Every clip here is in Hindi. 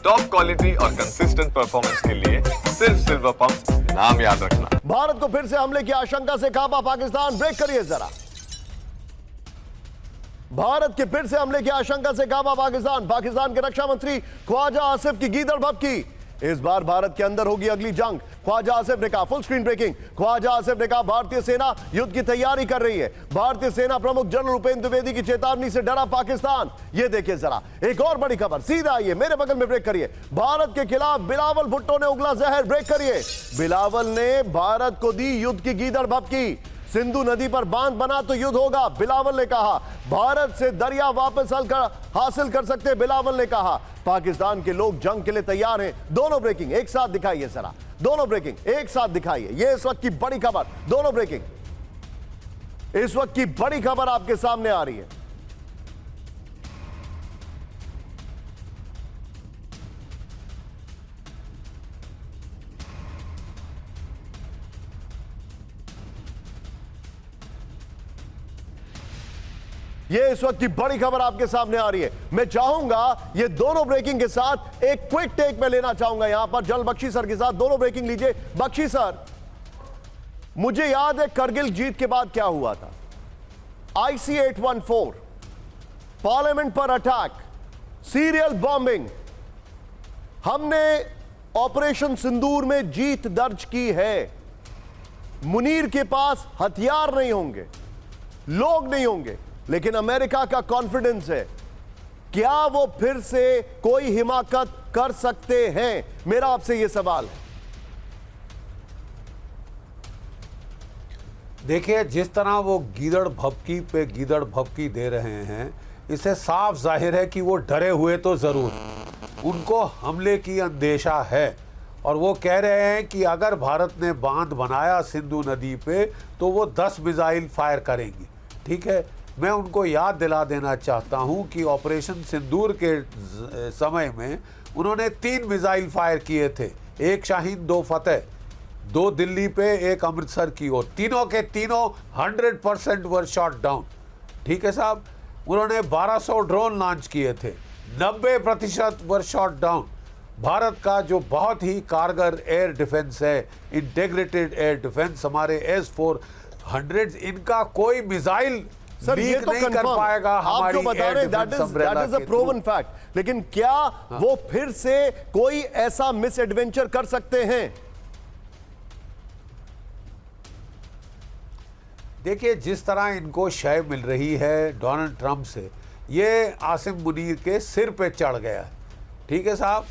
टॉप क्वालिटी और कंसिस्टेंट परफॉर्मेंस के लिए सिर्फ सिल्वर पंप नाम याद रखना। भारत को फिर से हमले की आशंका से कांपा पाकिस्तान। ब्रेक करिए जरा। भारत के फिर से हमले की आशंका से कांपा पाकिस्तान। पाकिस्तान के रक्षा मंत्री ख्वाजा आसिफ की गीदड़ भभकी। इस बार भारत के अंदर होगी अगली जंग, ख्वाजा आसिफ ने कहा। Full screen breaking. Khawaja Asif ने कहा भारतीय सेना युद्ध की तैयारी कर रही है। भारतीय सेना प्रमुख जनरल उपेंद्र द्विवेदी की चेतावनी से डरा पाकिस्तान। ये देखिए जरा एक और बड़ी खबर, सीधा आइए मेरे बगल में। ब्रेक करिए। भारत के खिलाफ बिलावल भुट्टो ने उगला जहर। ब्रेक करिए। बिलावल ने भारत को दी युद्ध की गीदड़ भभकी। सिंधु नदी पर बांध बना तो युद्ध होगा, बिलावल ने कहा। भारत से दरिया वापस हासिल कर सकते, बिलावल ने कहा। पाकिस्तान के लोग जंग के लिए तैयार हैं। दोनों ब्रेकिंग एक साथ दिखाइए जरा, दोनों ब्रेकिंग एक साथ दिखाइए। ये इस वक्त की बड़ी खबर, दोनों ब्रेकिंग इस वक्त की बड़ी खबर आपके सामने आ रही है। ये इस वक्त की बड़ी खबर आपके सामने आ रही है। मैं चाहूंगा ये दोनों ब्रेकिंग के साथ एक क्विक टेक में लेना चाहूंगा यहां पर जनरल बख्शी सर के साथ। दोनों ब्रेकिंग लीजिए। बख्शी सर, मुझे याद है करगिल जीत के बाद क्या हुआ था। IC-814, पार्लियामेंट पर अटैक, सीरियल बॉम्बिंग। हमने ऑपरेशन सिंदूर में जीत दर्ज की है। मुनीर के पास हथियार नहीं होंगे, लोग नहीं होंगे, लेकिन अमेरिका का कॉन्फिडेंस है। क्या वो फिर से कोई हिमाकत कर सकते हैं? मेरा आपसे यह सवाल है। देखिए, जिस तरह वो गीदड़ भभकी पे गीदड़ भभकी दे रहे हैं, इससे साफ जाहिर है कि वो डरे हुए तो जरूर, उनको हमले की अंदेशा है। और वो कह रहे हैं कि अगर भारत ने बांध बनाया सिंधु नदी पे तो वो 10 मिसाइल फायर करेंगी। ठीक है, मैं उनको याद दिला देना चाहता हूं कि ऑपरेशन सिंदूर के समय में उन्होंने 3 मिसाइल फायर किए थे। एक शाहीन, 2 फतेह, 2 दिल्ली पे, एक अमृतसर की ओर। तीनों के तीनों 100% वर शॉट डाउन। ठीक है साहब, उन्होंने 1200 ड्रोन लॉन्च किए थे, 90% वर शॉट डाउन। भारत का जो बहुत ही कारगर एयर डिफेंस है, इंटीग्रेटेड एयर डिफेंस, हमारे S-400, इनका कोई मिसाइल सर ये तो नहीं कर पाएगा। आप जो बता रहे that is a proven fact, लेकिन क्या वो फिर से कोई ऐसा मिस एडवेंचर कर सकते हैं? देखिए, जिस तरह इनको शय मिल रही है डोनाल्ड ट्रंप से, ये आसिम मुनीर के सिर पे चढ़ गया है। ठीक है साहब,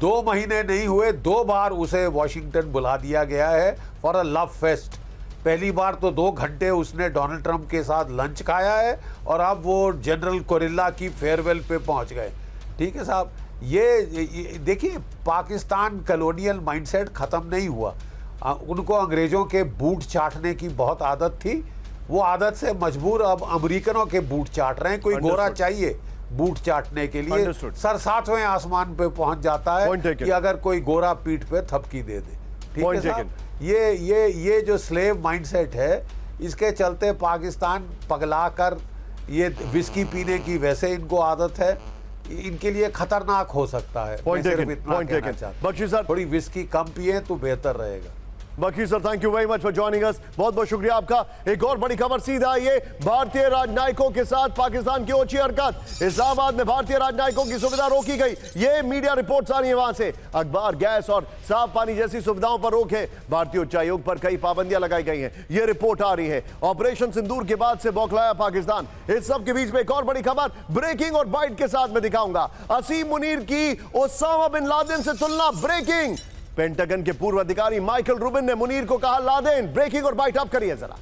2 महीने नहीं हुए, 2 बार उसे वॉशिंगटन बुला दिया गया है फॉर अ लव फेस्ट। पहली बार तो 2 घंटे उसने डोनाल्ड ट्रंप के साथ लंच खाया है, और अब वो जनरल कोरिल्ला की फेयरवेल पे पहुंच गए। ठीक है साहब, ये देखिए, पाकिस्तान कॉलोनियल माइंडसेट ख़त्म नहीं हुआ। उनको अंग्रेज़ों के बूट चाटने की बहुत आदत थी। वो आदत से मजबूर अब अमेरिकनों के बूट चाट रहे हैं। कोई गोरा चाहिए बूट चाटने के लिए, सर 7वें आसमान पे पहुंच जाता है कि अगर कोई गोरा पीठ पे थपकी दे दे। ठीक है साहब, ये जो स्लेव माइंडसेट है, इसके चलते पाकिस्तान पगला कर, ये विस्की पीने की वैसे इनको आदत है, इनके लिए खतरनाक हो सकता है। बख्शी सर, थोड़ी विस्की कम पिए तो बेहतर रहेगा। Bakshi sir, thank you very much for joining us. बहुत बहुत शुक्रिया आपका। एक और बड़ी खबर सीधा ये, भारतीय राजनयिकों के साथ पाकिस्तान की ओछी हरकत। इस्लामाबाद में भारतीय राजनयिकों की सुविधा रोकी गई। ये मीडिया रिपोर्ट्स आ रही है वहां से। अखबार, गैस और साफ पानी जैसी सुविधाओं पर रोक है। भारतीय उच्चायोग पर कई पाबंदियां लगाई गई हैं। ये रिपोर्ट आ रही है। ऑपरेशन सिंदूर के बाद से बौखलाया पाकिस्तान। इस सब के बीच में एक और बड़ी खबर ब्रेकिंग और बाइट के साथ में दिखाऊंगा। असीम मुनीर की ओसामा बिन लादेन से तुलना। ब्रेकिंग, पेंटागन के पूर्व अधिकारी माइकल रूबिन ने मुनीर को कहा लादेन। ब्रेकिंग और बाइट आप करिए जरा।